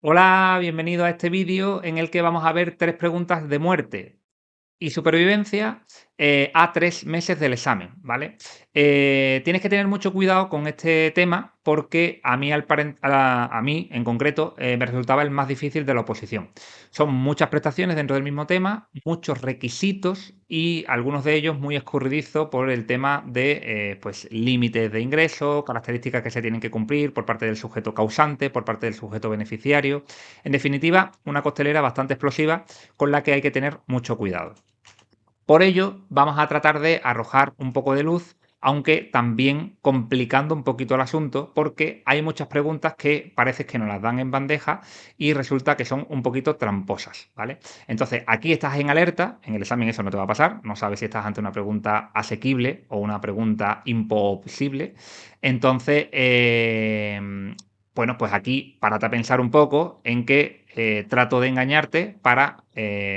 Hola, bienvenido a este vídeo en el que vamos a ver 3 preguntas de muerte y supervivencia a 3 meses del examen, ¿vale? Tienes que tener mucho cuidado con este tema porque a mí, a mí en concreto, me resultaba el más difícil de la oposición. Son muchas prestaciones dentro del mismo tema, muchos requisitos y algunos de ellos muy escurridizos por el tema de pues, límites de ingreso, características que se tienen que cumplir por parte del sujeto causante, por parte del sujeto beneficiario. En definitiva, una costelera bastante explosiva con la que hay que tener mucho cuidado. Por ello, vamos a tratar de arrojar un poco de luz, aunque también complicando un poquito el asunto, porque hay muchas preguntas que parece que nos las dan en bandeja y resulta que son un poquito tramposas, ¿vale? Entonces, aquí estás en alerta, en el examen eso no te va a pasar, no sabes si estás ante una pregunta asequible o una pregunta imposible. Entonces, bueno, pues aquí párate a pensar un poco en que trato de engañarte para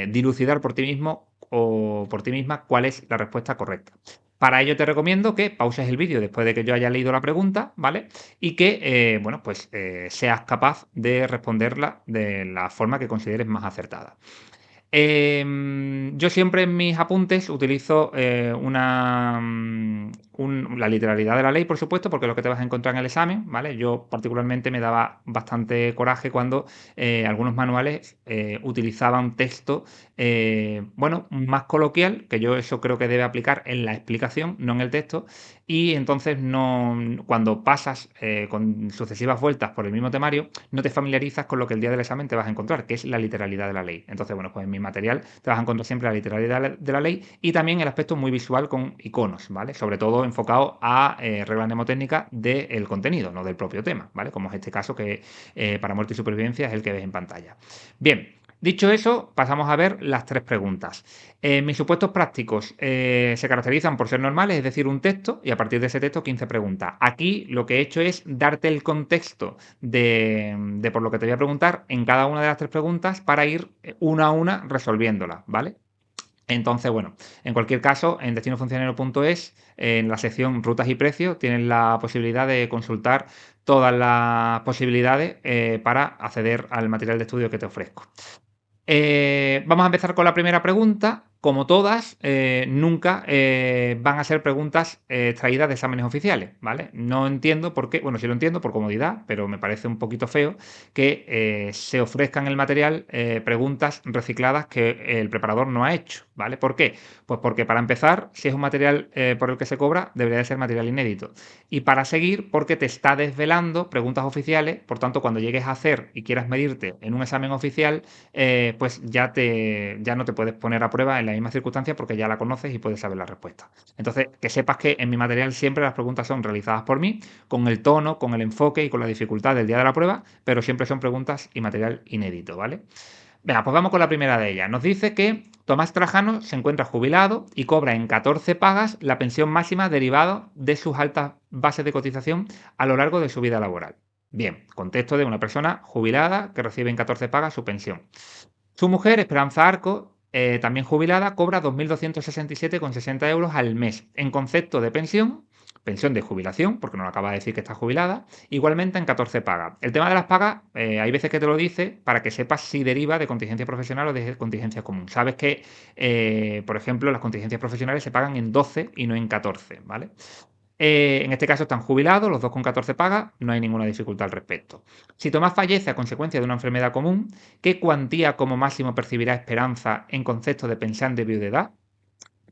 dilucidar por ti mismo o por ti misma cuál es la respuesta correcta. Para ello te recomiendo que pauses el vídeo después de que yo haya leído la pregunta, ¿vale? Y que, bueno, pues seas capaz de responderla de la forma que consideres más acertada. Yo siempre en mis apuntes utilizo la literalidad de la ley, por supuesto, porque es lo que te vas a encontrar en el examen, ¿vale? Yo particularmente me daba bastante coraje cuando algunos manuales utilizaban texto, bueno, más coloquial, que yo eso creo que debe aplicar en la explicación, no en el texto, y entonces no, cuando pasas con sucesivas vueltas por el mismo temario, no te familiarizas con lo que el día del examen te vas a encontrar, que es la literalidad de la ley. Entonces, bueno, pues en mi material te vas a encontrar siempre la literalidad de la ley y también el aspecto muy visual con iconos, ¿vale? Sobre todo enfocado a reglas mnemotécnicas del contenido, no del propio tema, ¿vale? Como es este caso que para muerte y supervivencia es el que ves en pantalla. Bien, dicho eso, pasamos a ver las 3 preguntas. Mis supuestos prácticos se caracterizan por ser normales, es decir, un texto, y a partir de ese texto 15 preguntas. Aquí lo que he hecho es darte el contexto de por lo que te voy a preguntar en cada una de las 3 preguntas para ir una a una resolviéndolas, ¿vale? Entonces, bueno, en cualquier caso, en destinofuncionario.es, en la sección rutas y precios, tienes la posibilidad de consultar todas las posibilidades para acceder al material de estudio que te ofrezco. Vamos a empezar con la primera pregunta. Como todas, nunca van a ser preguntas extraídas de exámenes oficiales, ¿vale? No entiendo por qué, bueno, sí lo entiendo por comodidad, pero me parece un poquito feo que se ofrezcan en el material preguntas recicladas que el preparador no ha hecho, ¿vale? ¿Por qué? Pues porque para empezar, si es un material por el que se cobra, debería de ser material inédito. Y para seguir, porque te está desvelando preguntas oficiales, por tanto, cuando llegues a hacer y quieras medirte en un examen oficial, pues ya no te puedes poner a prueba en la misma circunstancia porque ya la conoces y puedes saber la respuesta. Entonces, que sepas que en mi material siempre las preguntas son realizadas por mí, con el tono, con el enfoque y con la dificultad del día de la prueba, pero siempre son preguntas y material inédito, ¿vale? Venga, pues vamos con la primera de ellas. Nos dice que Tomás Trajano se encuentra jubilado y cobra en 14 pagas la pensión máxima derivada de sus altas bases de cotización a lo largo de su vida laboral. Bien, contexto de una persona jubilada que recibe en 14 pagas su pensión. Su mujer, Esperanza Arco, también jubilada, cobra 2.267,60 euros al mes en concepto de pensión, pensión de jubilación, porque nos acaba de decir que está jubilada, igualmente en 14 pagas. El tema de las pagas, hay veces que te lo dice para que sepas si deriva de contingencia profesional o de contingencia común. Sabes que, por ejemplo, las contingencias profesionales se pagan en 12 y no en 14, ¿vale? En este caso están jubilados, los dos con 14 pagas, no hay ninguna dificultad al respecto. Si Tomás fallece a consecuencia de una enfermedad común, ¿qué cuantía como máximo percibirá Esperanza en concepto de pensión de viudedad?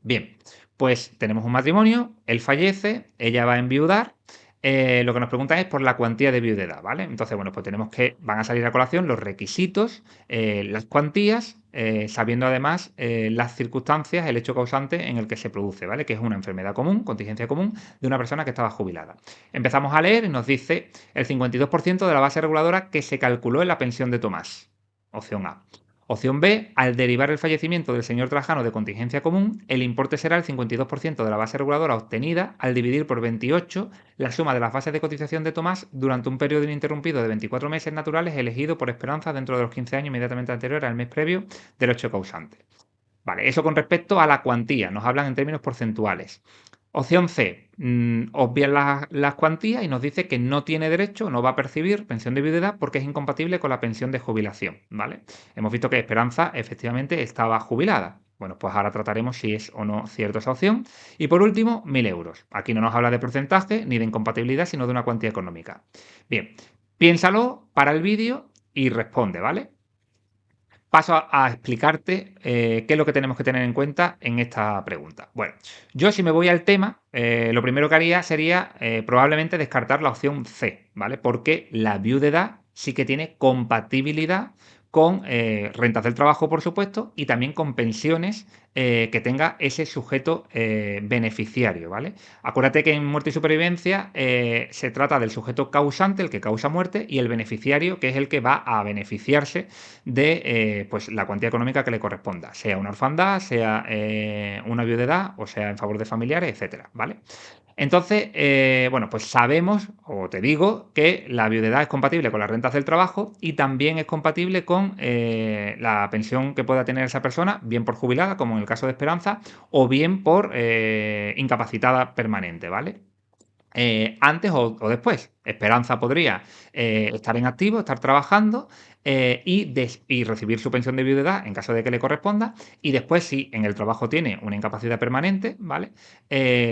Bien, pues tenemos un matrimonio, él fallece, ella va a enviudar. Lo que nos preguntan es por la cuantía de viudedad, ¿vale? Entonces, bueno, pues tenemos que, van a salir a colación los requisitos, las cuantías, sabiendo además las circunstancias, el hecho causante en el que se produce, ¿vale? Que es una enfermedad común, contingencia común, de una persona que estaba jubilada. Empezamos a leer y nos dice el 52% de la base reguladora que se calculó en la pensión de Tomás. Opción A. Opción B, al derivar el fallecimiento del señor Trajano de contingencia común, el importe será el 52% de la base reguladora obtenida al dividir por 28 la suma de las bases de cotización de Tomás durante un periodo ininterrumpido de 24 meses naturales elegido por Esperanza dentro de los 15 años inmediatamente anteriores al mes previo del hecho causante. Vale, eso con respecto a la cuantía, nos hablan en términos porcentuales. Opción C, obvia las cuantías y nos dice que no tiene derecho, no va a percibir pensión de viudedad porque es incompatible con la pensión de jubilación, ¿vale? Hemos visto que Esperanza efectivamente estaba jubilada. Bueno, pues ahora trataremos si es o no cierta esa opción. Y por último, 1.000 euros. Aquí no nos habla de porcentaje ni de incompatibilidad, sino de una cuantía económica. Bien, piénsalo para el vídeo y responde, ¿vale? Paso a explicarte qué es lo que tenemos que tener en cuenta en esta pregunta. Bueno, yo si me voy al tema, lo primero que haría sería probablemente descartar la opción C, ¿vale? Porque la viudedad sí que tiene compatibilidad con rentas del trabajo, por supuesto, y también con pensiones que tenga ese sujeto beneficiario, ¿vale? Acuérdate que en muerte y supervivencia se trata del sujeto causante, el que causa muerte, y el beneficiario, que es el que va a beneficiarse de pues la cuantía económica que le corresponda, sea una orfandad, sea una viudedad o sea en favor de familiares, etcétera, ¿vale? Entonces, bueno, pues sabemos, o te digo, que la viudedad es compatible con las rentas del trabajo y también es compatible con la pensión que pueda tener esa persona, bien por jubilada, como en el caso de Esperanza, o bien por incapacitada permanente, ¿vale? Antes o después. Esperanza podría estar en activo, estar trabajando y recibir su pensión de viudedad en caso de que le corresponda. Y después, si en el trabajo tiene una incapacidad permanente, ¿vale?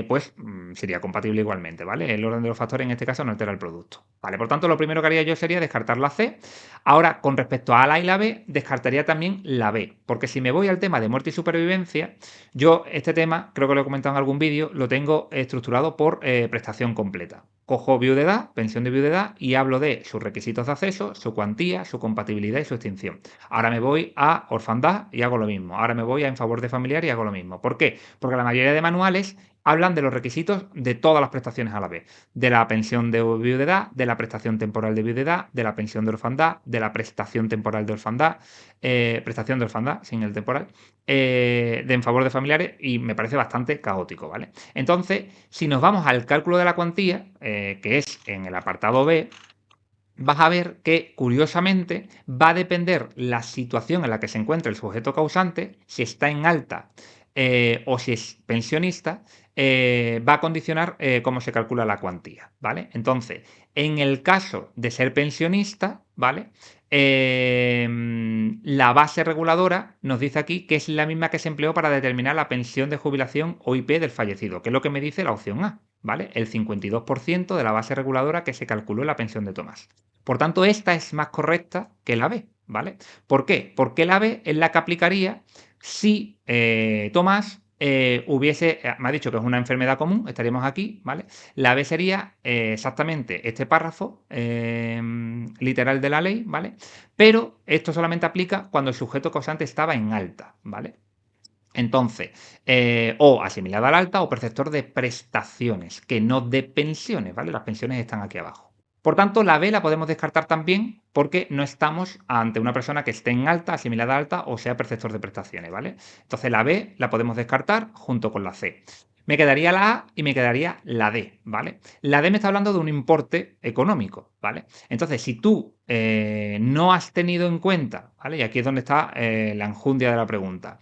Pues sería compatible igualmente, ¿vale? El orden de los factores en este caso no altera el producto. ¿Vale? Por tanto, lo primero que haría yo sería descartar la C. Ahora, con respecto a la A y la B, descartaría también la B. Porque si me voy al tema de muerte y supervivencia, yo este tema, creo que lo he comentado en algún vídeo, lo tengo estructurado por prestación completa. Cojo viudedad, pensión de viudedad y hablo de sus requisitos de acceso, su cuantía, su compatibilidad y su extinción. Ahora me voy a orfandad y hago lo mismo. Ahora me voy a en favor de familiar y hago lo mismo. ¿Por qué? Porque la mayoría de manuales hablan de los requisitos de todas las prestaciones a la vez. De la pensión de viudedad, de la prestación temporal de viudedad, de la pensión de orfandad, de la prestación temporal de orfandad, prestación de orfandad sin el temporal, de en favor de familiares y me parece bastante caótico, ¿vale? Entonces, si nos vamos al cálculo de la cuantía, que es en el apartado B, vas a ver que, curiosamente, va a depender la situación en la que se encuentre el sujeto causante, si está en alta o si es pensionista, va a condicionar cómo se calcula la cuantía, ¿vale? Entonces, en el caso de ser pensionista, ¿vale? La base reguladora nos dice aquí que es la misma que se empleó para determinar la pensión de jubilación o IP del fallecido, que es lo que me dice la opción A, ¿vale? El 52% de la base reguladora que se calculó en la pensión de Tomás. Por tanto, esta es más correcta que la B, ¿vale? ¿Por qué? Porque la B es la que aplicaría si Tomás me ha dicho que es una enfermedad común, estaríamos aquí, ¿vale? La B sería exactamente este párrafo literal de la ley, ¿vale? Pero esto solamente aplica cuando el sujeto causante estaba en alta, ¿vale? Entonces, o asimilada al alta o perceptor de prestaciones, que no de pensiones, ¿vale? Las pensiones están aquí abajo. Por tanto, la B la podemos descartar también porque no estamos ante una persona que esté en alta, asimilada a alta o sea perceptor de prestaciones, ¿vale? Entonces la B la podemos descartar junto con la C. Me quedaría la A y me quedaría la D, ¿vale? La D me está hablando de un importe económico, ¿vale? Entonces, si tú no has tenido en cuenta, ¿vale? Y aquí es donde está la enjundia de la pregunta,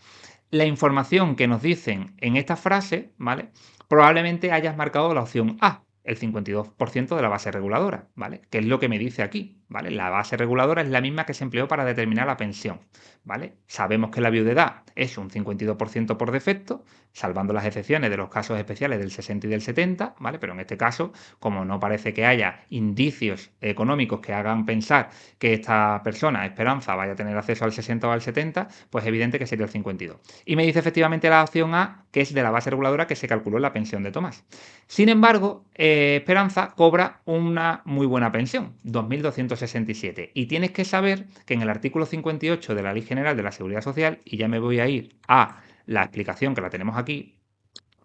la información que nos dicen en esta frase, ¿vale? Probablemente hayas marcado la opción A, el 52% de la base reguladora, ¿vale? Que es lo que me dice aquí, ¿vale? La base reguladora es la misma que se empleó para determinar la pensión, ¿vale? Sabemos que la viudedad es un 52% por defecto, salvando las excepciones de los casos especiales del 60 y del 70, ¿vale? Pero en este caso, como no parece que haya indicios económicos que hagan pensar que esta persona, Esperanza, vaya a tener acceso al 60 o al 70, pues es evidente que sería el 52. Y me dice efectivamente la opción A, que es de la base reguladora que se calculó en la pensión de Tomás. Sin embargo, Esperanza cobra una muy buena pensión, 2.267. Y tienes que saber que en el artículo 58 de la Ley General de la Seguridad Social, y ya me voy a ir a la explicación que la tenemos aquí,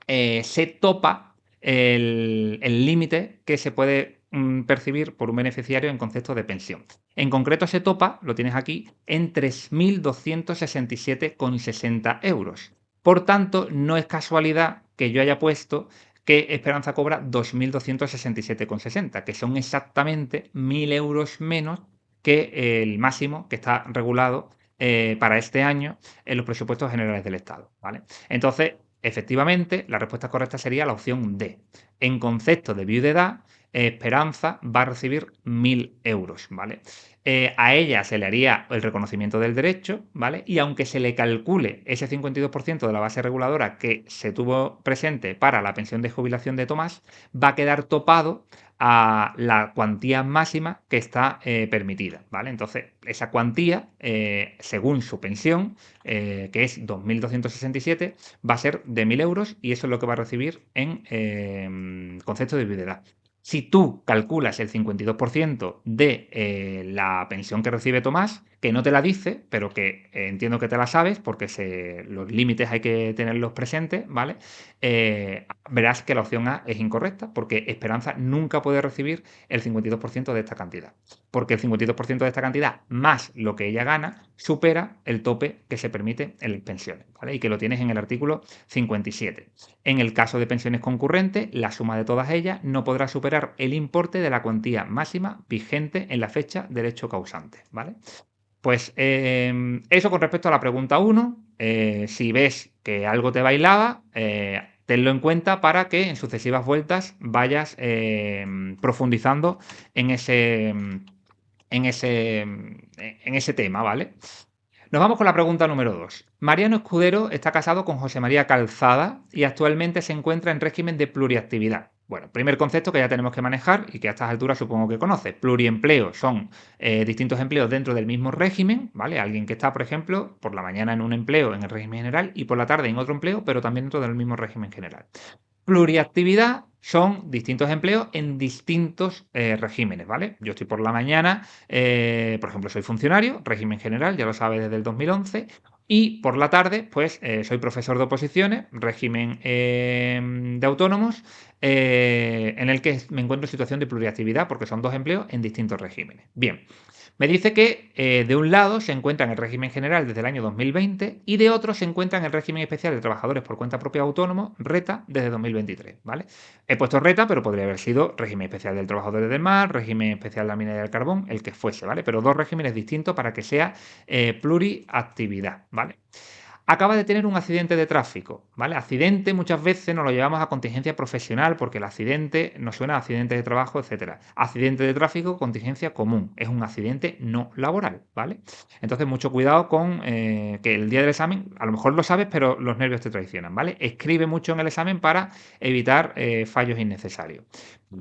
se topa el límite que se puede percibir por un beneficiario en concepto de pensión. En concreto se topa, lo tienes aquí, en 3.267,60 euros. Por tanto, no es casualidad que yo haya puesto que Esperanza cobra 2.267,60, que son exactamente 1.000 euros menos que el máximo que está regulado para este año en los presupuestos generales del Estado, ¿vale? Entonces, efectivamente, la respuesta correcta sería la opción D. En concepto de viudedad, Esperanza va a recibir 1.000 euros, ¿vale? A ella se le haría el reconocimiento del derecho, ¿vale? Y aunque se le calcule ese 52% de la base reguladora que se tuvo presente para la pensión de jubilación de Tomás, va a quedar topado a la cuantía máxima que está permitida, ¿vale? Entonces, esa cuantía, según su pensión, que es 2.267, va a ser de 1.000 euros y eso es lo que va a recibir en concepto de viudedad. Si tú calculas el 52% de la pensión que recibe Tomás, que no te la dice, pero que entiendo que te la sabes, porque los límites hay que tenerlos presentes, ¿vale? Verás que la opción A es incorrecta, porque Esperanza nunca puede recibir el 52% de esta cantidad. Porque el 52% de esta cantidad, más lo que ella gana, supera el tope que se permite en las pensiones, ¿vale? Y que lo tienes en el artículo 57. En el caso de pensiones concurrentes, la suma de todas ellas no podrá superar el importe de la cuantía máxima vigente en la fecha del hecho causante, ¿vale? Pues eso con respecto a la pregunta 1. Si ves que algo te bailaba, tenlo en cuenta para que en sucesivas vueltas vayas profundizando en ese tema, ¿vale? Nos vamos con la pregunta número 2. Mariano Escudero está casado con José María Calzada y actualmente se encuentra en régimen de pluriactividad. Bueno, primer concepto que ya tenemos que manejar y que a estas alturas supongo que conoces. Pluriempleo son distintos empleos dentro del mismo régimen, ¿vale? Alguien que está, por ejemplo, por la mañana en un empleo en el régimen general y por la tarde en otro empleo, pero también dentro del mismo régimen general. Pluriactividad son distintos empleos en distintos regímenes, ¿vale? Yo estoy por la mañana, por ejemplo, soy funcionario, régimen general, ya lo sabes desde el 2011, y por la tarde, pues soy profesor de oposiciones, régimen de autónomos, en el que me encuentro en situación de pluriactividad, porque son dos empleos en distintos regímenes. Bien, me dice que de un lado se encuentra en el régimen general desde el año 2020 y de otro se encuentra en el régimen especial de trabajadores por cuenta propia autónomo, RETA, desde 2023, ¿vale? He puesto RETA, pero podría haber sido régimen especial del trabajador del mar, régimen especial de la minería del carbón, el que fuese, ¿vale? Pero dos regímenes distintos para que sea pluriactividad, ¿vale? Acaba de tener un accidente de tráfico, ¿vale? Accidente muchas veces nos lo llevamos a contingencia profesional porque el accidente nos suena a accidente de trabajo, etcétera. Accidente de tráfico, contingencia común. Es un accidente no laboral, ¿vale? Entonces, mucho cuidado con que el día del examen, a lo mejor lo sabes, pero los nervios te traicionan, ¿vale? Escribe mucho en el examen para evitar fallos innecesarios.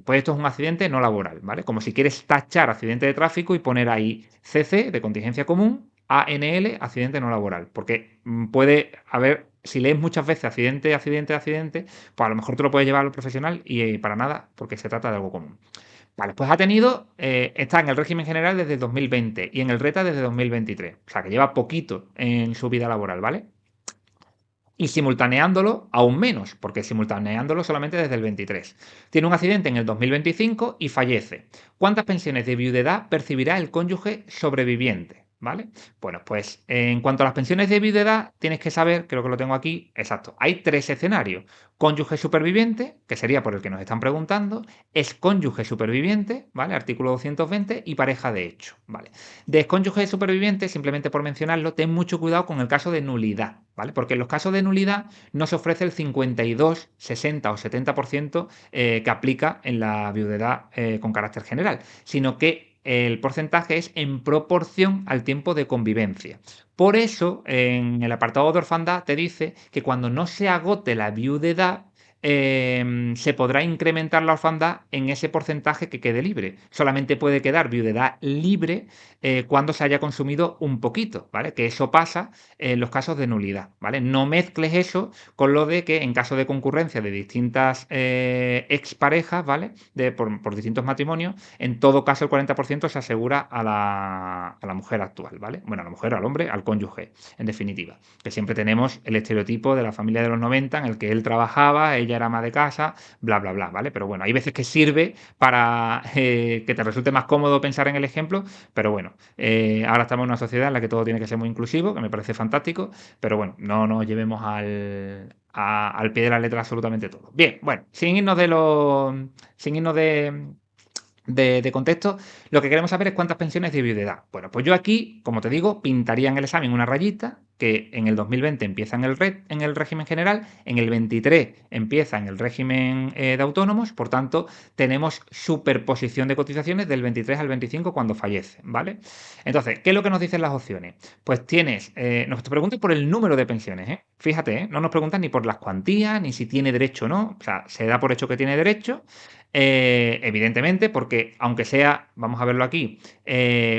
Pues esto es un accidente no laboral, ¿vale? Como si quieres tachar accidente de tráfico y poner ahí CC de contingencia común, ANL, accidente no laboral, porque puede haber, si lees muchas veces accidente, accidente, accidente, pues a lo mejor te lo puedes llevar al profesional y para nada, porque se trata de algo común. Vale, pues está en el régimen general desde 2020 y en el RETA desde 2023, o sea que lleva poquito en su vida laboral, ¿vale? Y simultaneándolo aún menos, porque simultaneándolo solamente desde el 23. Tiene un accidente en el 2025 y fallece. ¿Cuántas pensiones de viudedad percibirá el cónyuge sobreviviente? ¿Vale? Bueno, pues en cuanto a las pensiones de viudedad, tienes que saber, creo que lo tengo aquí, exacto, hay tres escenarios. Cónyuge superviviente, que sería por el que nos están preguntando, es cónyuge superviviente, ¿vale? Artículo 220, y pareja de hecho, ¿vale? De excónyuge superviviente, simplemente por mencionarlo, ten mucho cuidado con el caso de nulidad, ¿vale? Porque en los casos de nulidad no se ofrece el 52, 60 o 70% que aplica en la viudedad con carácter general, sino que el porcentaje es en proporción al tiempo de convivencia. Por eso, en el apartado de orfandad te dice que cuando no se agote la viudedad, se podrá incrementar la orfandad en ese porcentaje que quede libre. Solamente puede quedar viudedad libre cuando se haya consumido un poquito, ¿vale? Que eso pasa en los casos de nulidad, ¿vale? No mezcles eso con lo de que en caso de concurrencia de distintas exparejas, ¿vale? Por distintos matrimonios, en todo caso el 40% se asegura a la mujer actual, ¿vale? Bueno, a la mujer, al hombre, al cónyuge, en definitiva. Que siempre tenemos el estereotipo de la familia de los 90 en el que él trabajaba, ella era ama de casa, bla, bla, bla, ¿vale? Pero bueno, hay veces que sirve para que te resulte más cómodo pensar en el ejemplo, pero bueno, ahora estamos en una sociedad en la que todo tiene que ser muy inclusivo, que me parece fantástico, pero bueno, no nos llevemos al pie de la letra absolutamente todo. Bien, bueno, sin irnos de de contexto, lo que queremos saber es cuántas pensiones de viudedad. Bueno, pues yo aquí, como te digo, pintaría en el examen una rayita que en el 2020 empieza en el régimen general, en el 23 empieza en el régimen de autónomos, por tanto, tenemos superposición de cotizaciones del 23 al 25 cuando fallece, ¿vale? Entonces, ¿qué es lo que nos dicen las opciones? Pues tienes, nos preguntan por el número de pensiones, ¿eh? Fíjate, ¿eh? No nos preguntan ni por las cuantías, ni si tiene derecho o no, o sea, se da por hecho que tiene derecho. Evidentemente, porque aunque sea, vamos a verlo aquí,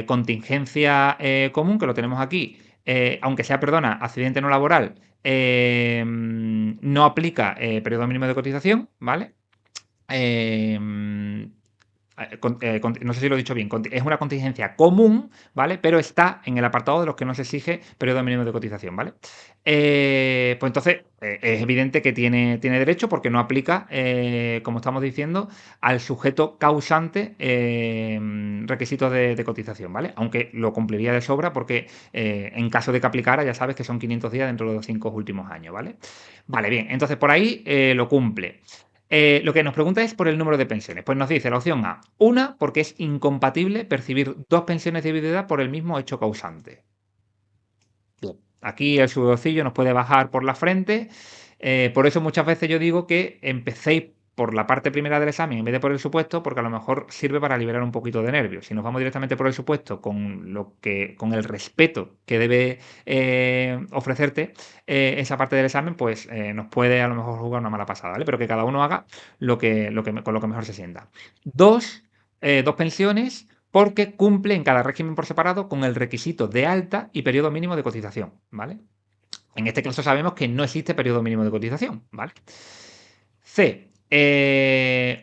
contingencia común, que lo tenemos aquí, aunque sea, perdona, accidente no laboral, no aplica periodo mínimo de cotización, ¿vale? Eh, no sé si lo he dicho bien, es una contingencia común, ¿vale? Pero está en el apartado de los que no se exige periodo mínimo de cotización, ¿vale? Pues entonces es evidente que tiene derecho porque no aplica, como estamos diciendo, al sujeto causante requisitos de cotización, ¿vale? Aunque lo cumpliría de sobra porque en caso de que aplicara, ya sabes que son 500 días dentro de los 5 últimos años, ¿vale? Vale, bien, entonces por ahí lo cumple. Lo que nos pregunta es por el número de pensiones. Pues nos dice la opción A, una, porque es incompatible percibir dos pensiones de viudedad por el mismo hecho causante. Bien. Aquí el sudorcillo nos puede bajar por la frente. Por eso muchas veces yo digo que empecéis por la parte primera del examen en vez de por el supuesto, porque a lo mejor sirve para liberar un poquito de nervios. Si nos vamos directamente por el supuesto, con el respeto que debe ofrecerte esa parte del examen, pues nos puede a lo mejor jugar una mala pasada, ¿vale? Pero que cada uno haga con lo que mejor se sienta. Dos pensiones porque cumple en cada régimen por separado con el requisito de alta y periodo mínimo de cotización, ¿vale? En este caso sabemos que no existe periodo mínimo de cotización, ¿vale? C.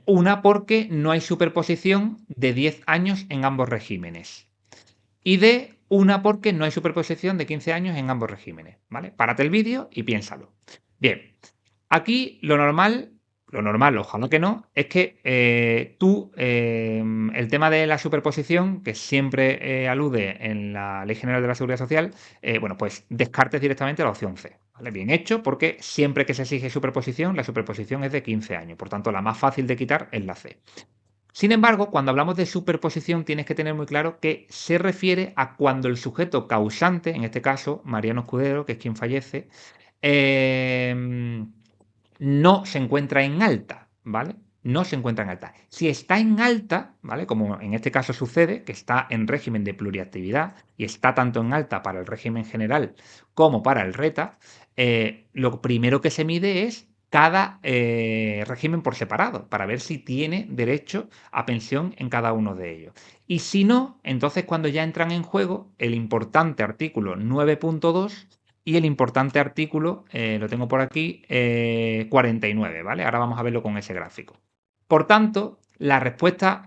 Una porque no hay superposición de 10 años en ambos regímenes. Y D. Una porque no hay superposición de 15 años en ambos regímenes, ¿vale? Párate el vídeo y piénsalo. Bien, aquí lo normal, ojalá que no, es que el tema de la superposición, que siempre alude en la Ley General de la Seguridad Social, bueno, pues descartes directamente la opción C. ¿Vale? Bien hecho, porque siempre que se exige superposición, la superposición es de 15 años. Por tanto, la más fácil de quitar es la C. Sin embargo, cuando hablamos de superposición, tienes que tener muy claro que se refiere a cuando el sujeto causante, en este caso Mariano Escudero, que es quien fallece, eh, no se encuentra en alta, ¿vale? No se encuentra en alta. Si está en alta, ¿vale? Como en este caso sucede, que está en régimen de pluriactividad y está tanto en alta para el régimen general como para el RETA, lo primero que se mide es cada régimen por separado, para ver si tiene derecho a pensión en cada uno de ellos. Y si no, entonces cuando ya entran en juego el importante artículo 9.2 y el importante artículo, lo tengo por aquí, 49, ¿vale? Ahora vamos a verlo con ese gráfico. Por tanto, la respuesta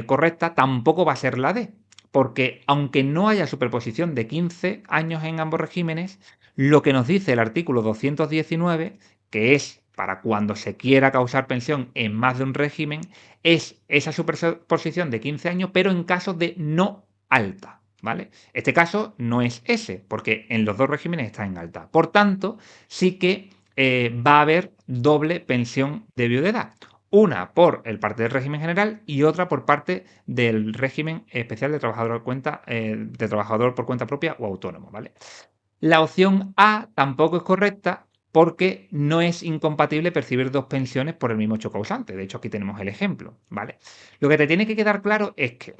correcta tampoco va a ser la D, porque aunque no haya superposición de 15 años en ambos regímenes, lo que nos dice el artículo 219, que es para cuando se quiera causar pensión en más de un régimen, es esa superposición de 15 años, pero en caso de no alta. ¿Vale? Este caso no es ese, porque en los dos regímenes está en alta. Por tanto, sí que va a haber doble pensión de viudedad. Una por el parte del régimen general y otra por parte del régimen especial de trabajador por cuenta propia o autónomo, ¿vale? La opción A tampoco es correcta porque no es incompatible percibir dos pensiones por el mismo hecho causante. De hecho, aquí tenemos el ejemplo, ¿vale? Lo que te tiene que quedar claro es que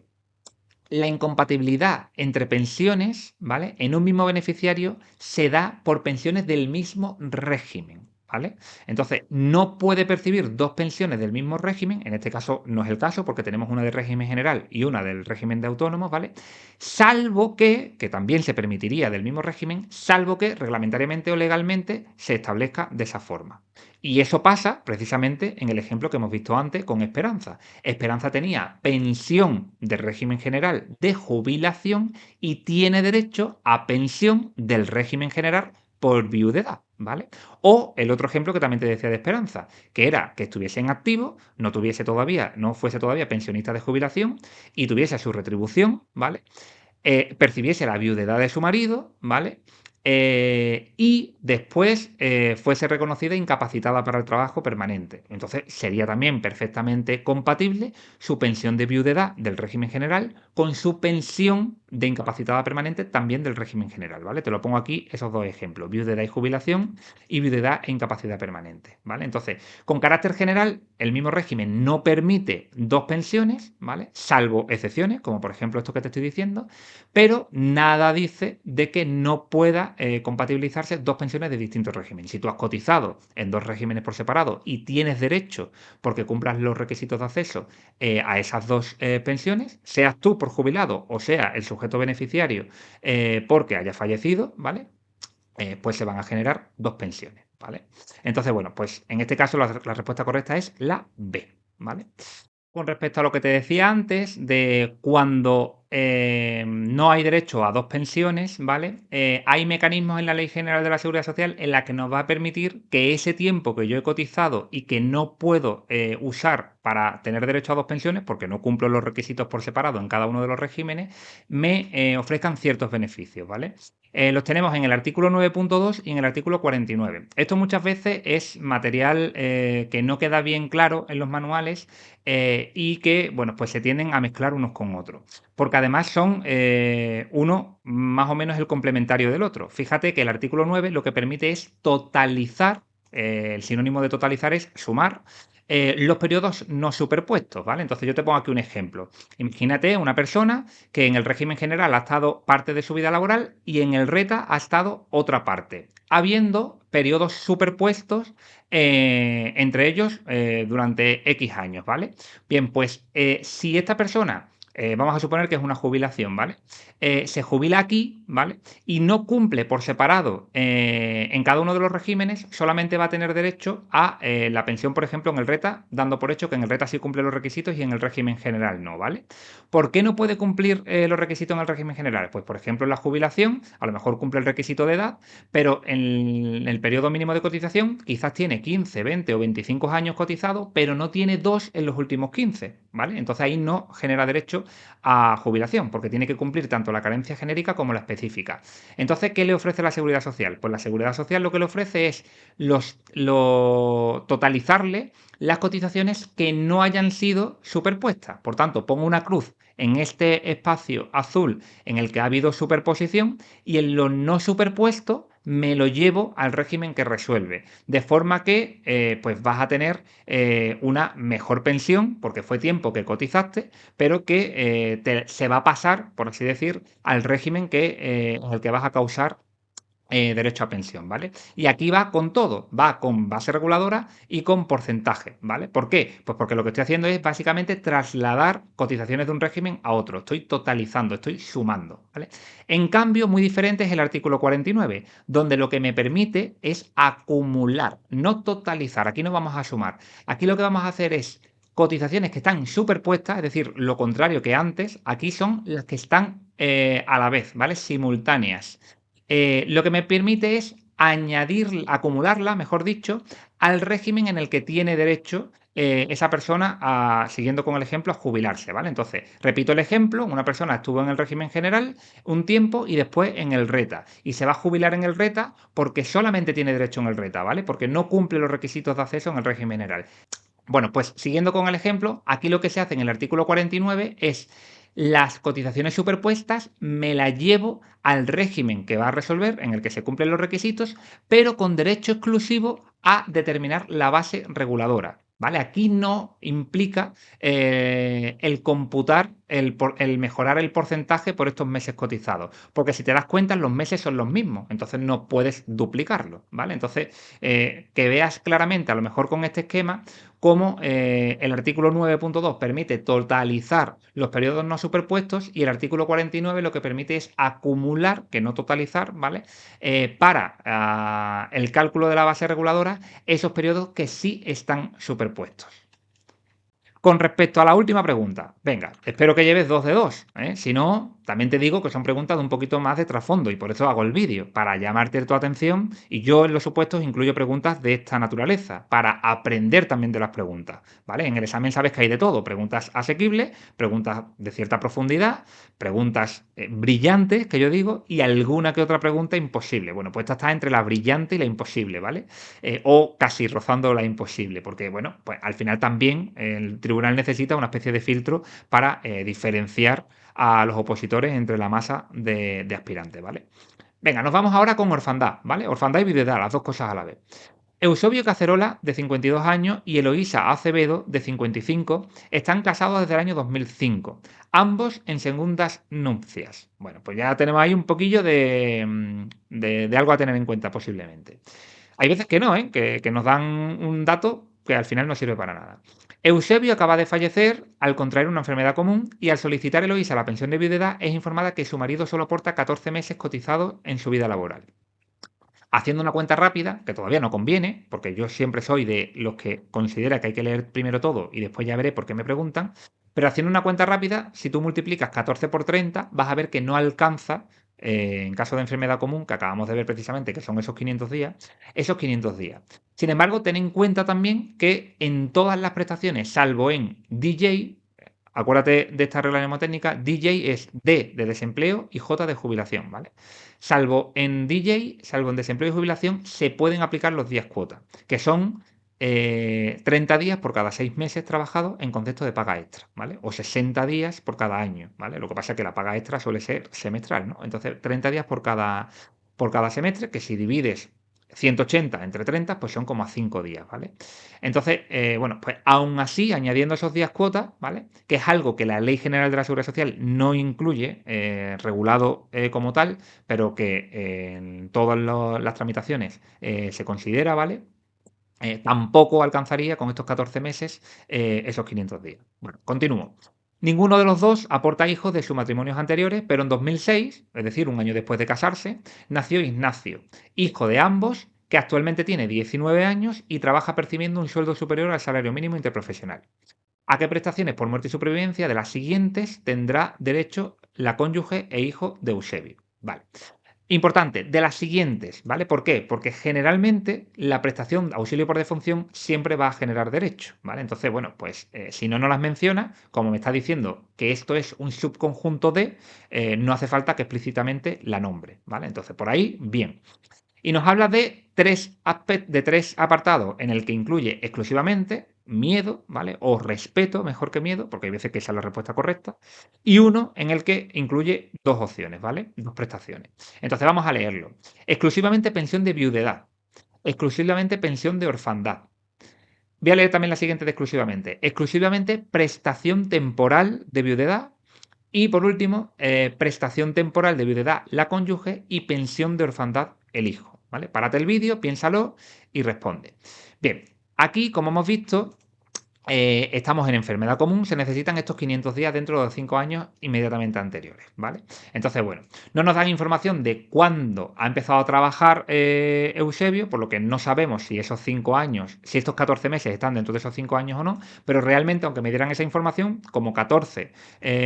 la incompatibilidad entre pensiones, ¿vale? En un mismo beneficiario se da por pensiones del mismo régimen, ¿vale? Entonces, no puede percibir dos pensiones del mismo régimen, en este caso no es el caso porque tenemos una del régimen general y una del régimen de autónomos, ¿vale? Salvo que también se permitiría del mismo régimen, salvo que reglamentariamente o legalmente se establezca de esa forma. Y eso pasa precisamente en el ejemplo que hemos visto antes con Esperanza. Esperanza tenía pensión del régimen general de jubilación y tiene derecho a pensión del régimen general por viudedad, ¿vale? O el otro ejemplo que también te decía de Esperanza, que era que estuviese en activo, no fuese todavía pensionista de jubilación y tuviese su retribución, ¿vale? Percibiese la viudedad de su marido, ¿vale? y después fuese reconocida incapacitada para el trabajo permanente. Entonces sería también perfectamente compatible su pensión de viudedad del régimen general con su pensión de incapacitada permanente también del régimen general, ¿vale? Te lo pongo aquí esos dos ejemplos, viudedad y jubilación y viudedad e incapacidad permanente, ¿vale? Entonces, con carácter general, el mismo régimen no permite dos pensiones, ¿vale? Salvo excepciones, como por ejemplo esto que te estoy diciendo, pero nada dice de que no pueda compatibilizarse dos pensiones de distintos regímenes. Si tú has cotizado en dos regímenes por separado y tienes derecho, porque cumplas los requisitos de acceso, a esas dos pensiones, seas tú por jubilado o sea el sujeto beneficiario porque haya fallecido, ¿vale? Pues se van a generar dos pensiones, ¿vale? Entonces, bueno, pues en este caso la respuesta correcta es la B, ¿vale? Con respecto a lo que te decía antes, de cuando no hay derecho a dos pensiones, ¿vale? Hay mecanismos en la Ley General de la Seguridad Social en la que nos va a permitir que ese tiempo que yo he cotizado y que no puedo usar para tener derecho a dos pensiones, porque no cumplo los requisitos por separado en cada uno de los regímenes, me ofrezcan ciertos beneficios, ¿vale? Los tenemos en el artículo 9.2 y en el artículo 49. Esto muchas veces es material que no queda bien claro en los manuales y que, bueno, pues se tienden a mezclar unos con otros. Porque además son uno más o menos el complementario del otro. Fíjate que el artículo 9 lo que permite es totalizar, el sinónimo de totalizar es sumar, los periodos no superpuestos, ¿vale? Entonces yo te pongo aquí un ejemplo. Imagínate una persona que en el régimen general ha estado parte de su vida laboral y en el RETA ha estado otra parte, habiendo periodos superpuestos entre ellos durante X años, ¿vale? Bien, pues si esta persona, vamos a suponer que es una jubilación, ¿vale? Se jubila aquí, ¿vale? Y no cumple por separado en cada uno de los regímenes, solamente va a tener derecho a la pensión, por ejemplo, en el RETA, dando por hecho que en el RETA sí cumple los requisitos y en el régimen general no, ¿vale? ¿Por qué no puede cumplir los requisitos en el régimen general? Pues, por ejemplo, en la jubilación, a lo mejor cumple el requisito de edad, pero en el periodo mínimo de cotización quizás tiene 15, 20 o 25 años cotizados, pero no tiene dos en los últimos 15, ¿vale? Entonces ahí no genera derecho a jubilación, porque tiene que cumplir tanto la carencia genérica como la específica. Entonces, ¿qué le ofrece la Seguridad Social? Pues la Seguridad Social lo que le ofrece es totalizarle las cotizaciones que no hayan sido superpuestas. Por tanto, pongo una cruz en este espacio azul en el que ha habido superposición y en lo no superpuesto me lo llevo al régimen que resuelve. De forma que pues vas a tener una mejor pensión, porque fue tiempo que cotizaste, pero que se va a pasar, por así decir, al régimen en el que vas a causar derecho a pensión, ¿vale? Y aquí va con todo, va con base reguladora y con porcentaje, ¿vale? ¿Por qué? Pues porque lo que estoy haciendo es básicamente trasladar cotizaciones de un régimen a otro, estoy totalizando, estoy sumando, ¿vale? En cambio, muy diferente es el artículo 49, donde lo que me permite es acumular, no totalizar, aquí no vamos a sumar, aquí lo que vamos a hacer es cotizaciones que están superpuestas, es decir, lo contrario que antes, aquí son las que están a la vez, ¿vale? Simultáneas. Lo que me permite es añadir, acumularla, mejor dicho, al régimen en el que tiene derecho esa persona, siguiendo con el ejemplo, a jubilarse, ¿vale? Entonces, repito el ejemplo, una persona estuvo en el régimen general un tiempo y después en el RETA, y se va a jubilar en el RETA porque solamente tiene derecho en el RETA, ¿vale? Porque no cumple los requisitos de acceso en el régimen general. Bueno, pues siguiendo con el ejemplo, aquí lo que se hace en el artículo 49 es las cotizaciones superpuestas me las llevo al régimen que va a resolver, en el que se cumplen los requisitos, pero con derecho exclusivo a determinar la base reguladora. ¿Vale? Aquí no implica el computar, el mejorar el porcentaje por estos meses cotizados, porque si te das cuenta, los meses son los mismos, entonces no puedes duplicarlo. ¿Vale? Entonces, que veas claramente, a lo mejor con este esquema, cómo el artículo 9.2 permite totalizar los periodos no superpuestos y el artículo 49 lo que permite es acumular, que no totalizar, ¿vale? Para el cálculo de la base reguladora, esos periodos que sí están superpuestos. Con respecto a la última pregunta, venga, espero que lleves 2 de 2, ¿eh? Si no, también te digo que son preguntas de un poquito más de trasfondo y por eso hago el vídeo, para llamarte tu atención y yo en los supuestos incluyo preguntas de esta naturaleza, para aprender también de las preguntas, ¿vale? En el examen sabes que hay de todo, preguntas asequibles, preguntas de cierta profundidad, preguntas brillantes, que yo digo, y alguna que otra pregunta imposible. Bueno, pues esta está entre la brillante y la imposible, ¿vale? O casi rozando la imposible, porque, bueno, pues al final también el tribunal necesita una especie de filtro para diferenciar a los opositores entre la masa de aspirantes, ¿vale? Venga, nos vamos ahora con orfandad, ¿vale? Orfandad y viudedad, las dos cosas a la vez. Eusebio Cacerola, de 52 años, y Eloísa Acevedo, de 55, están casados desde el año 2005, ambos en segundas nupcias. Bueno, pues ya tenemos ahí un poquillo de algo a tener en cuenta posiblemente. Hay veces que no, ¿eh? Que nos dan un dato que al final no sirve para nada. Eusebio acaba de fallecer al contraer una enfermedad común y al solicitar Eloísa la pensión de viudedad es informada que su marido solo aporta 14 meses cotizados en su vida laboral. Haciendo una cuenta rápida, que todavía no conviene, porque yo siempre soy de los que considera que hay que leer primero todo y después ya veré por qué me preguntan, pero haciendo una cuenta rápida, si tú multiplicas 14 por 30, vas a ver que no alcanza, en caso de enfermedad común, que acabamos de ver precisamente que son esos 500 días, esos 500 días. Sin embargo, ten en cuenta también que en todas las prestaciones, salvo en DJ, acuérdate de esta regla mnemotécnica, DJ es D de desempleo y J de jubilación, ¿vale? Salvo en DJ, salvo en desempleo y jubilación, se pueden aplicar los días cuota, que son 30 días por cada 6 meses trabajados en concepto de paga extra, ¿vale? O 60 días por cada año, ¿vale? Lo que pasa es que la paga extra suele ser semestral, ¿no? Entonces, 30 días por cada semestre, que si divides 180 entre 30, pues son como a 5 días, ¿vale? Entonces, bueno, pues aún así, añadiendo esos días cuota, ¿vale? Que es algo que la Ley General de la Seguridad Social no incluye, regulado como tal, pero que en todas las tramitaciones se considera, ¿vale? Tampoco alcanzaría con estos 14 meses esos 500 días. Bueno, continúo. Ninguno de los dos aporta hijos de sus matrimonios anteriores, pero en 2006, es decir, un año después de casarse, nació Ignacio, hijo de ambos, que actualmente tiene 19 años y trabaja percibiendo un sueldo superior al salario mínimo interprofesional. ¿A qué prestaciones por muerte y supervivencia de las siguientes tendrá derecho la cónyuge e hijo de Eusebio? Vale. Importante, de las siguientes, ¿vale? ¿Por qué? Porque generalmente la prestación de auxilio por defunción siempre va a generar derecho, ¿vale? Entonces, bueno, pues si no las menciona, como me está diciendo que esto es un subconjunto de, no hace falta que explícitamente la nombre, ¿vale? Entonces, por ahí, bien. Y nos habla de tres apartados en el que incluye exclusivamente miedo, ¿vale? O respeto, mejor que miedo, porque hay veces que esa es la respuesta correcta. Y uno en el que incluye dos opciones, ¿vale? Dos prestaciones. Entonces vamos a leerlo. Exclusivamente pensión de viudedad. Exclusivamente pensión de orfandad. Voy a leer también la siguiente de exclusivamente. Exclusivamente prestación temporal de viudedad. Y por último, prestación temporal de viudedad la cónyuge y pensión de orfandad el hijo. ¿Vale? Párate el vídeo, piénsalo y responde. Bien, aquí, como hemos visto, estamos en enfermedad común, se necesitan estos 500 días dentro de los 5 años inmediatamente anteriores, ¿vale? Entonces, bueno, no nos dan información de cuándo ha empezado a trabajar Eusebio, por lo que no sabemos si esos 5 años, si estos 14 meses están dentro de esos 5 años o no, pero realmente, aunque me dieran esa información, como 14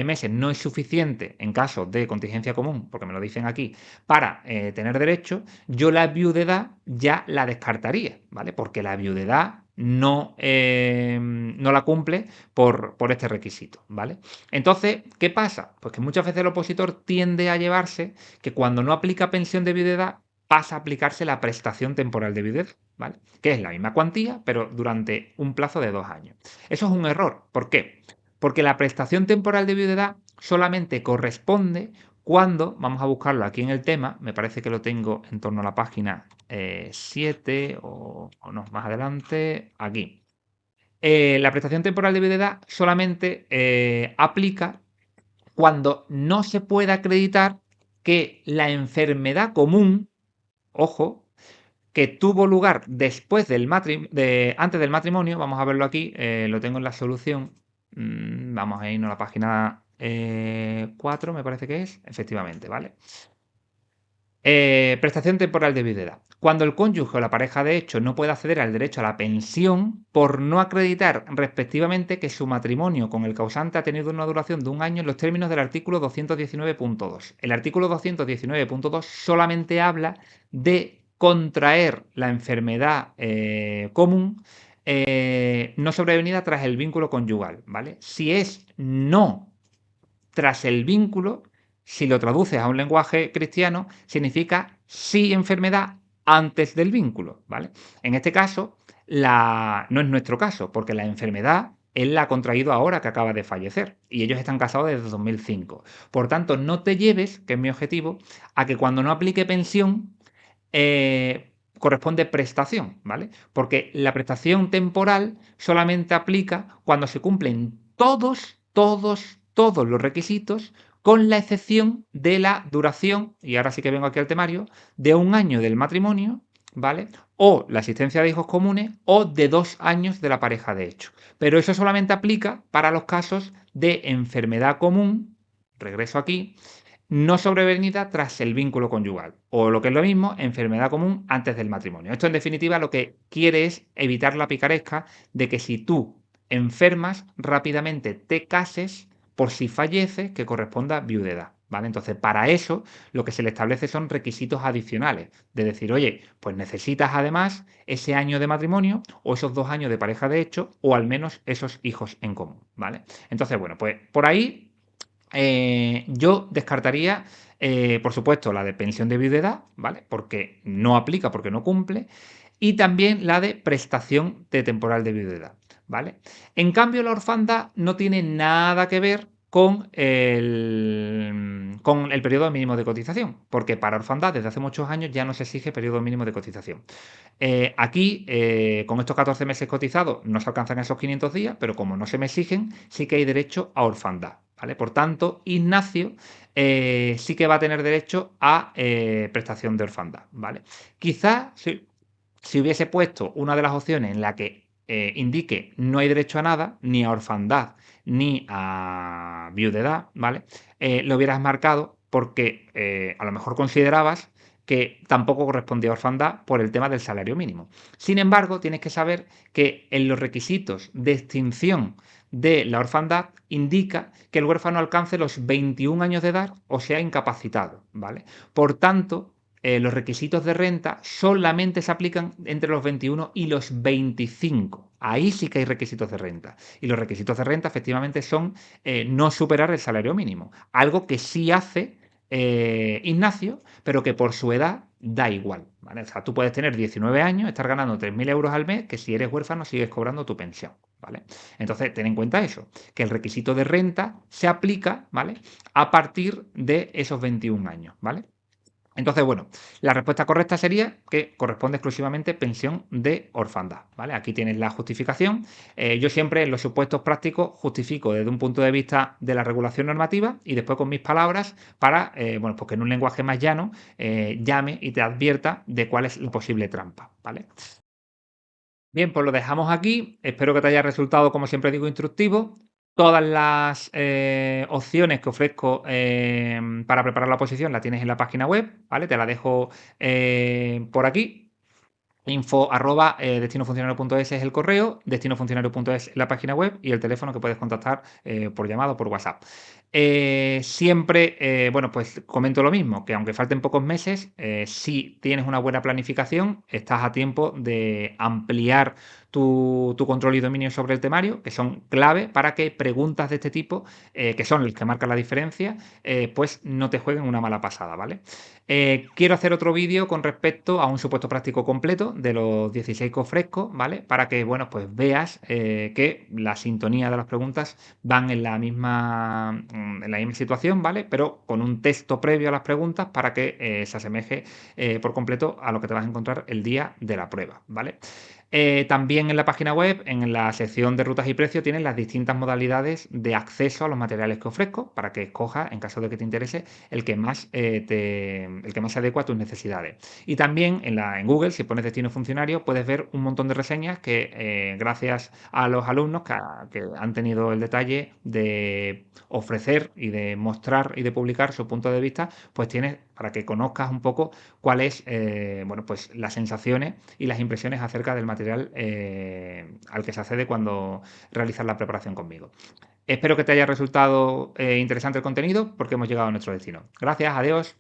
meses no es suficiente en caso de contingencia común, porque me lo dicen aquí, para tener derecho, yo la viudedad ya la descartaría, ¿vale? Porque la viudedad no la cumple por este requisito, ¿vale? Entonces, ¿qué pasa? Pues que muchas veces el opositor tiende a llevarse que cuando no aplica pensión de viudedad pasa a aplicarse la prestación temporal de viudedad, ¿vale? Que es la misma cuantía, pero durante un plazo de 2 años. Eso es un error. ¿Por qué? Porque la prestación temporal de viudedad solamente corresponde cuando, vamos a buscarlo aquí en el tema, me parece que lo tengo en torno a la página 7 o no, más adelante, aquí. La prestación temporal de viudedad solamente aplica cuando no se puede acreditar que la enfermedad común, ojo, que tuvo lugar después antes del matrimonio, vamos a verlo aquí, lo tengo en la solución, vamos a irnos a la página 4, me parece que es, efectivamente, ¿vale? Prestación temporal de viudedad. Cuando el cónyuge o la pareja de hecho no puede acceder al derecho a la pensión por no acreditar respectivamente que su matrimonio con el causante ha tenido una duración de un año en los términos del artículo 219.2. El artículo 219.2 solamente habla de contraer la enfermedad común no sobrevenida tras el vínculo conyugal, ¿vale? Si es no tras el vínculo, si lo traduces a un lenguaje cristiano, significa sí enfermedad antes del vínculo, ¿vale? En este caso, no es nuestro caso, porque la enfermedad él la ha contraído ahora que acaba de fallecer y ellos están casados desde 2005. Por tanto, no te lleves, que es mi objetivo, a que cuando no aplique pensión corresponde prestación, ¿vale? Porque la prestación temporal solamente aplica cuando se cumplen todos los requisitos, con la excepción de la duración, y ahora sí que vengo aquí al temario, de un año del matrimonio, ¿vale? O la existencia de hijos comunes, o de 2 años de la pareja de hecho. Pero eso solamente aplica para los casos de enfermedad común, regreso aquí, no sobrevenida tras el vínculo conyugal, o lo que es lo mismo, enfermedad común antes del matrimonio. Esto en definitiva lo que quiere es evitar la picaresca de que si tú enfermas rápidamente te cases por si falleces que corresponda viudedad. ¿Vale? Entonces, para eso lo que se le establece son requisitos adicionales, de decir, oye, pues necesitas además ese año de matrimonio o esos 2 años de pareja de hecho o al menos esos hijos en común, ¿vale? Entonces, bueno, pues por ahí yo descartaría, por supuesto, la de pensión de viudedad, ¿vale? Porque no aplica, porque no cumple. Y también la de prestación de temporal de viudedad, ¿vale? En cambio, la orfandad no tiene nada que ver con el periodo mínimo de cotización, porque para orfandad desde hace muchos años ya no se exige periodo mínimo de cotización. Aquí, con estos 14 meses cotizados, no se alcanzan esos 500 días, pero como no se me exigen, sí que hay derecho a orfandad, ¿vale? Por tanto, Ignacio sí que va a tener derecho a prestación de orfandad, ¿vale? Quizás si hubiese puesto una de las opciones en la que indique no hay derecho a nada, ni a orfandad, ni a viudedad, ¿vale? Lo hubieras marcado porque a lo mejor considerabas que tampoco correspondía a orfandad por el tema del salario mínimo. Sin embargo, tienes que saber que en los requisitos de extinción de la orfandad indica que el huérfano alcance los 21 años de edad o sea incapacitado, ¿vale? Por tanto, los requisitos de renta solamente se aplican entre los 21 y los 25. Ahí sí que hay requisitos de renta. Y los requisitos de renta efectivamente son no superar el salario mínimo. Algo que sí hace Ignacio, pero que por su edad da igual. ¿Vale? O sea, tú puedes tener 19 años, estar ganando 3.000 euros al mes, que si eres huérfano sigues cobrando tu pensión. ¿Vale? Entonces, ten en cuenta eso, que el requisito de renta se aplica, ¿vale? A partir de esos 21 años, ¿vale? Entonces, bueno, la respuesta correcta sería que corresponde exclusivamente pensión de orfandad, ¿vale? Aquí tienes la justificación. Yo siempre en los supuestos prácticos justifico desde un punto de vista de la regulación normativa y después con mis palabras para, bueno, pues que en un lenguaje más llano llame y te advierta de cuál es la posible trampa, ¿vale? Bien, pues lo dejamos aquí. Espero que te haya resultado, como siempre digo, instructivo. Todas las opciones que ofrezco para preparar la oposición las tienes en la página web, ¿vale? Te la dejo por aquí. Info@destinofuncionario.es es el correo, destinofuncionario.es la página web y el teléfono que puedes contactar por llamada o por WhatsApp. Siempre, bueno, pues comento lo mismo, que aunque falten pocos meses, si tienes una buena planificación, estás a tiempo de ampliar tu control y dominio sobre el temario, que son clave para que preguntas de este tipo, que son las que marcan la diferencia, pues no te jueguen una mala pasada, ¿vale? Quiero hacer otro vídeo con respecto a un supuesto práctico completo de los 16 que ofrezco, ¿vale? Para que, bueno, pues veas que la sintonía de las preguntas van en la misma situación, ¿vale? Pero con un texto previo a las preguntas para que se asemeje por completo a lo que te vas a encontrar el día de la prueba, ¿vale? También en la página web, en la sección de rutas y precios, tienes las distintas modalidades de acceso a los materiales que ofrezco para que escojas, en caso de que te interese, el que más se adecua a tus necesidades. Y también en Google, si pones destino funcionario, puedes ver un montón de reseñas que, gracias a los alumnos que han tenido el detalle de ofrecer y de mostrar y de publicar su punto de vista, pues tienes para que conozcas un poco cuáles, bueno, pues las sensaciones y las impresiones acerca del material al que se accede cuando realizas la preparación conmigo. Espero que te haya resultado interesante el contenido porque hemos llegado a nuestro destino. Gracias, adiós.